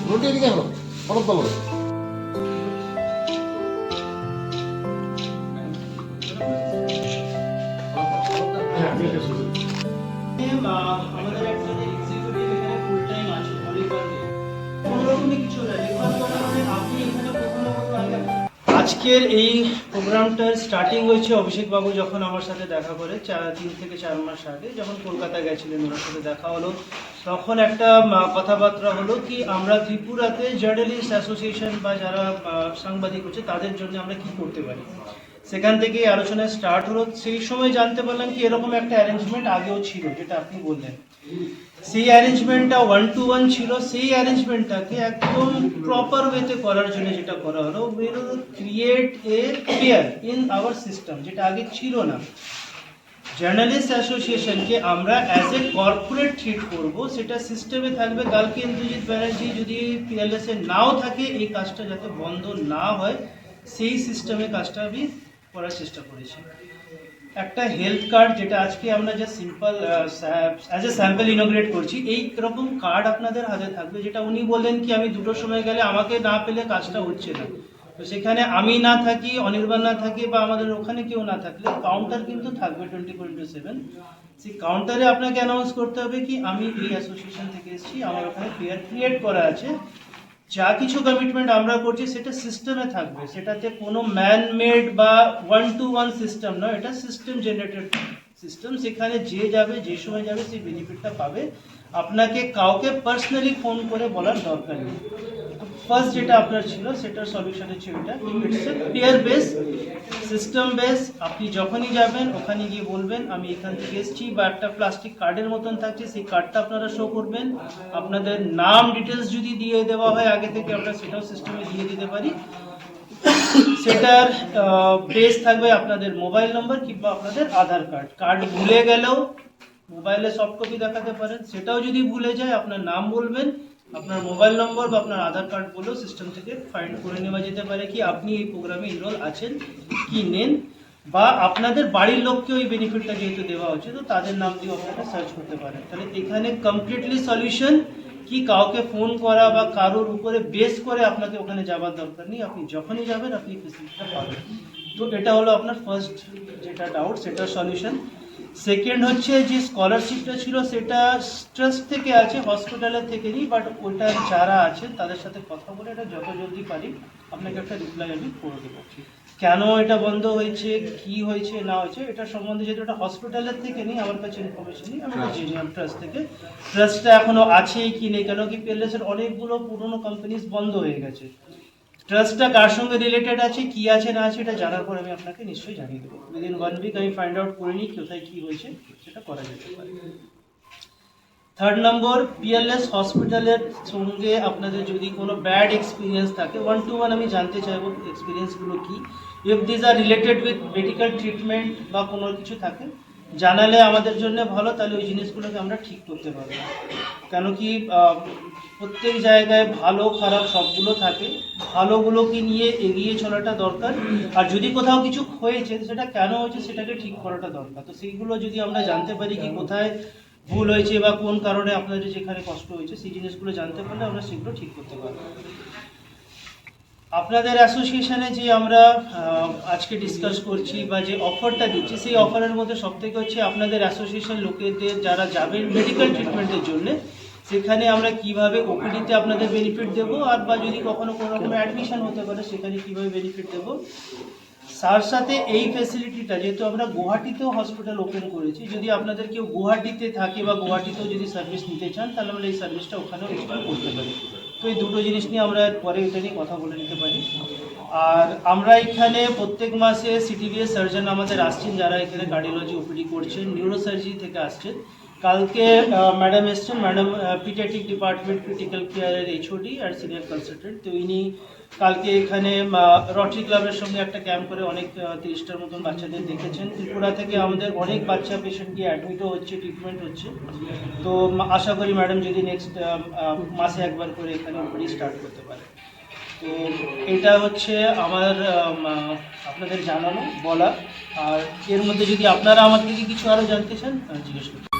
রুটি এদিকে হলো অনেক ভালো। আমাদের একটা এক্সিকিউটিভ এখানে ফুল টাইম আছে অলিভারে কোনোরকমই কিছু না রেফার করা মানে আপনি এখানে কখনো আগে আজকের এই প্রোগ্রামটার স্টার্টিং হয়েছে অভিষেক বাবু যখন আমার সাথে দেখা করে 3 থেকে 4 মাস আগে যখন কলকাতা গেছিলেন ওনার সাথে দেখা হলো তখন একটা কথাবার্তা হলো কি আমরা ত্রিপুরাতে জার্নালিস্ট অ্যাসোসিয়েশন বা যারা সাংবাদিক হচ্ছে তাদের জন্য আমরা কি করতে পারি সেখান থেকে আলোচনা স্টার্ট হলো সেই সময় জানতে পারলাম কি এরকম একটা অ্যারেঞ্জমেন্ট আগেও ছিল যেটা আপনি বললেন সেই অ্যারেঞ্জমেন্টটা 1-to-1 ছিল সেই অ্যারেঞ্জমেন্টটাকে একদম প্রপার ওয়েতে করার জন্য যেটা করা হলো will create a pair in our system যেটা আগে ছিল না জার্নালিস্ট অ্যাসোসিয়েশনকে আমরা অ্যাজ এ কর্পোরেট ট্রিট করব সেটা সিস্টেমে থাকবে কালকে ইন্দ্রজিৎ ব্যানার্জি যদি পিএলএস এ নাও থাকে এই কাজটা যাতে বন্ধ না হয় সেই সিস্টেমে কাজটা আমি করার চেষ্টা করেছি একটা হেলথ কার্ড যেটা আজকে আমরা যা simple as a sample inaugurate করছি এই রকম কার্ড আপনাদের হাতে থাকবে যেটা উনি বললেন কি আমি দুটোর সময় গেলে আমাকে না পেলে কাজটা হচ্ছে না তো সেখানে আমি না থাকি অনির্বাণ না থাকি বা আমাদের ওখানে কেউ না থাকলে কাউন্টার কিন্তু থাকবে 24/7 সেই কাউন্টারে আপনাকে অ্যানাউন্স করতে হবে কি আমি এই অ্যাসোসিয়েশন থেকে এসেছি আমার ওখানে পেয়ার ক্রিয়েট করা আছে যা কিছু কমিটমেন্ট আমরা করছি সেটা সিস্টেমে থাকবে সেটাতে কোনো ম্যান মেড বা 1-to-1 সিস্টেম নয় এটা সিস্টেম জেনারেটেড সিস্টেম সেখানে যে যাবে যে সময় যাবে সেই বেনিফিটটা পাবে আপনাকে কাউকে পার্সোনালি ফোন করে বলার দরকার নেই ফার্স্ট যেটা আপনার ছিল সেটার সলিউশন হচ্ছে এটা it's a pair base system base আপনি যখনই যাবেন ওখানে গিয়ে বলবেন আমি এখান থেকে এসেছি বা একটা প্লাস্টিক কার্ডের মতন থাকছে সেই কার্ডটা আপনারা শো করবেন আপনাদের নাম ডিটেলস যদি দিয়ে দেওয়া হয় আগে থেকে আমরা সেটাও সিস্টেমে দিয়ে দিতে পারি সেটার বেস থাকবে আপনাদের মোবাইল নম্বর কিংবা আপনাদের আধার কার্ড ভুলে গেলেও মোবাইলে সফট কপি দেখাতে পারেন সেটাও যদি ভুলে যায় আপনার নাম বলবেন আপনার মোবাইল নম্বর বা আপনার আধার কার্ড বলেও সিস্টেম থেকে ফাইন্ড করে নেওয়া যেতে পারে কি আপনি এই প্রোগ্রামে এনরোল আছেন কি নেন বা আপনাদের বাড়ির লোককে ওই বেনিফিটটা যেহেতু দেওয়া হচ্ছে তো তাদের নাম দিয়ে আপনারা সার্চ করতে পারেন তাহলে এখানে কমপ্লিটলি সলিউশন কি কাউকে ফোন করা বা কারোর উপরে বেস করে আপনাকে ওখানে যাবার দরকার নেই আপনি যখনই যাবেন আপনি ফেসিলিটিটা পাবেন তো এটা হলো আপনার ফার্স্ট যেটা ডাউট সেটার সলিউশন সেকেন্ড হচ্ছে যে স্কলারশিপটা ছিল সেটা ট্রাস্ট থেকে আছে হসপিটালের থেকে নিই বাট ওটা যারা আছে তাদের সাথে কথা বলে এটা যত জলদি পারি আপনাকে একটা রিপ্লাই আমি করে দেবো কেন এটা বন্ধ হয়েছে কি হয়েছে না হয়েছে এটা সম্বন্ধে যেহেতু এটা হসপিটালের থেকে নেই আমার কাছে ইনফরমেশন নেই আমি জেনে ট্রাস্ট থেকে ট্রাস্টটা এখনো আছে কি নেই কেন কি পিএলএস এর অনেকগুলো পুরনো কোম্পানিজ বন্ধ হয়ে গেছে ট্রাস্টটা কার সঙ্গে রিলেটেড আছে কি আছে না আছে এটা জানার পর আমি আপনাকে নিশ্চয়ই জানিয়ে দেবো উইদিন 1 উইক আমি ফাইন্ড আউট করে নিই কোথায় কি হয়েছে সেটা করা যেতে পারে থার্ড নম্বর পিএলএস হসপিটালের সঙ্গে আপনাদের যদি কোনো ব্যাড এক্সপিরিয়েন্স থাকে 1-to-1 আমি জানতে চাইবো এক্সপিরিয়েন্সগুলো কি if this are related with medical treatment বা কোনো কিছু থাকে জানালে আমাদের জন্য ভালো তাহলে ওই জিনিসগুলোকে আমরা ঠিক করতে পারবো কেন কি প্রত্যেক জায়গায় ভালো খারাপ সবগুলো থাকে ভালোগুলোকে নিয়ে এগিয়ে চলাটা দরকার আর যদি কোথাও কিছু হয়েছে সেটা কেন হয়েছে সেটাকে ঠিক করাটা দরকার তো সেইগুলো যদি আমরা জানতে পারি কি কোথায় ভুল হয়েছে বা কোন কারণে আপনাদের যেখানে কষ্ট হয়েছে সেই জিনিসগুলো জানতে পারলে আমরা সেগুলো ঠিক করতে পারবো আপনাদের অ্যাসোসিয়েশনে যে আমরা আজকে ডিসকাস করছি বা যে অফারটা দিচ্ছি সেই অফারের মধ্যে সবথেকে হচ্ছে আপনাদের অ্যাসোসিয়েশন লোকেদের যারা যাবেন মেডিকেল ট্রিটমেন্টের জন্য সেখানে আমরা কিভাবে ওপিডিতে আপনাদের বেনিফিট দেবো আর বা যদি কখনো কোনো রকম অ্যাডমিশন হতে পারে সেখানে কিভাবে বেনিফিট দেবো তার সাথে এই ফ্যাসিলিটিটা যেহেতু আমরা গুয়াহাটিতেও হসপিটাল ওপেন করেছি যদি আপনাদের কেউ গুয়াহাটিতে থাকে বা গুয়াহাটিতেও যদি সার্ভিস নিতে চান তাহলে আমরা এই সার্ভিসটা ওখানেও এক্সপ্লোর করতে পারি তো এই দুটো জিনিস নিয়ে আমরা পরে এটা নিয়ে কথা বলে নিতে পারি আর আমরা এখানে প্রত্যেক মাসে সিটিবিএস সার্জন আমাদের আসছেন যারা এখানে কার্ডিওলজি ওপিডি করছেন নিউরোসার্জারি থেকে আসছেন কালকে ম্যাডাম এসছেন ম্যাডাম পিডিয়াট্রিক ডিপার্টমেন্ট ক্রিটিক্যাল কেয়ারের এইচওডি আর সিনিয়র কনসালটেন্ট তো ইনি কালকে এখানে রটারি ক্লাবের সঙ্গে একটা ক্যাম্প করে অনেক 30টার মতন বাচ্চাদের দেখেছেন ত্রিপুরা থেকে আমাদের অনেক বাচ্চা পেশেন্ট গিয়ে অ্যাডমিটও হচ্ছে ট্রিটমেন্ট হচ্ছে তো আশা করি ম্যাডাম যদি নেক্সট মাসে একবার করে এখানে ওপিডি স্টার্ট করতে পারে তো তো এটা হচ্ছে আমার আপনাদের জানানো বলা। আর এর মধ্যে যদি আপনারা আমার থেকে কিছু আরও জানতে চান জিজ্ঞেস করুন।